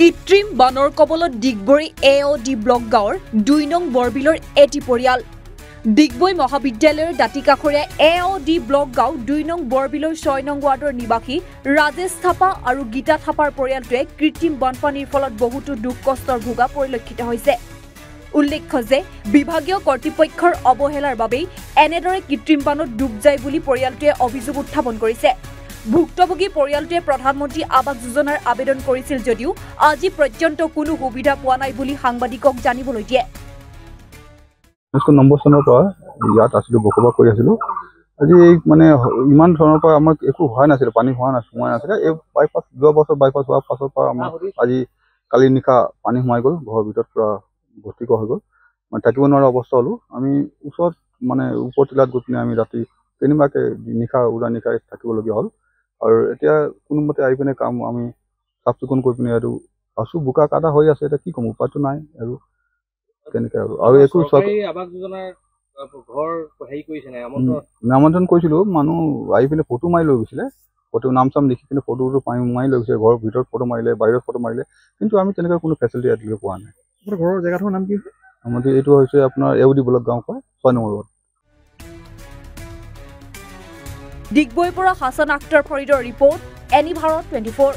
কৃত্ৰিম বানৰ কবলত ডিগবৈ AOD ব্লক গাঁৱৰ ২ নং বৰবিলৰ এটি পৰিয়াল। ডিগবৈ মহাবিদ্যালয়ৰ দাঁতিকাষৰীয়া AOD ব্লক গাঁও ২ নং বৰবিলৰ ৬ নং ৱাৰ্ডৰ নিবাসী ৰাজেশ থাপা আৰু গীতা থাপাৰ পৰিয়ালটোৱে কৃত্ৰিম বানপানীৰ ফলত বহুতো দুখ কষ্টৰ ভোগা পৰিলক্ষিত হৈছে। উল্লেখ্য যে বিভাগীয় কৰ্তৃপক্ষৰ অৱহেলাৰ বাবেই এনেদৰে কৃত্ৰিম বানত ডুব যায় বুলি পৰিয়ালটোৱে অভিযোগ উত্থাপন কৰিছে। ভুক্তভোগী পৰিয়ালটোৱে প্ৰধানমন্ত্ৰী আৱাস যোজনাৰ আবেদন কৰিছিল যদিও আজি পৰ্যন্ত কোনো সুবিধা পোৱা নাই বুলি সাংবাদিকক জানিবলৈ দিয়ে। 1990 চনৰ পৰা ইয়াত আছিলোঁ, বসবাস কৰি আছিলোঁ। আজি মানে ইমান ধৰণৰ পৰা আমাক একো হোৱা নাছিলে, পানী হোৱা নাছিলে। এই বাইপাছ যোৱা বছৰ বাইপাছ হোৱাৰ পাছৰ পৰা আমাৰ আজি কালি নিশা পানী সোমাই গ'ল, ঘৰৰ ভিতৰত পূৰা ভৰ্তি হৈ গ'ল, মানে থাকিব নোৱাৰা অৱস্থা হ'লোঁ। আমি ওচৰত মানে উপটিলাত গৈ পিনে আমি ৰাতি কেনেবাকৈ উৰা নিশাই থাকিবলগীয়া হ'ল। আৰু এতিয়া কোনোমতে আহি পিনে কাম আমি চাফ চিকুণ কৰি পিনে আৰু আছোঁ, বোকা কাটা হৈ আছে। এতিয়া কি ক'ম, উপায়টো নাই আৰু তেনেকৈ আৰু একো আমন্ত্ৰণ কৰিছিলোঁ। মানুহ আহি পিনে ফটো মাৰি লৈ গৈছিলে, ফটো নাম চাম লিখি পিনে ফটোটো মাৰি লৈ গৈছে। ঘৰৰ ভিতৰত ফটো মাৰিলে, বাহিৰত ফটো মাৰিলে, কিন্তু আমি তেনেকৈ কোনো ফেচিলিটি আজিলৈকে পোৱা নাই। ঘৰৰ জেগাটোৰ নাম কি হয়? আমাৰ এইটো হৈছে আপোনাৰ AOD ব্লক গাঁও কয়, ৬ নম্বৰ ৱাৰ্ড। ডিগবৈৰ পৰা হাছান আখতাৰ ফৰিদৰ ৰিপৰ্ট, এনি ভাৰত 24।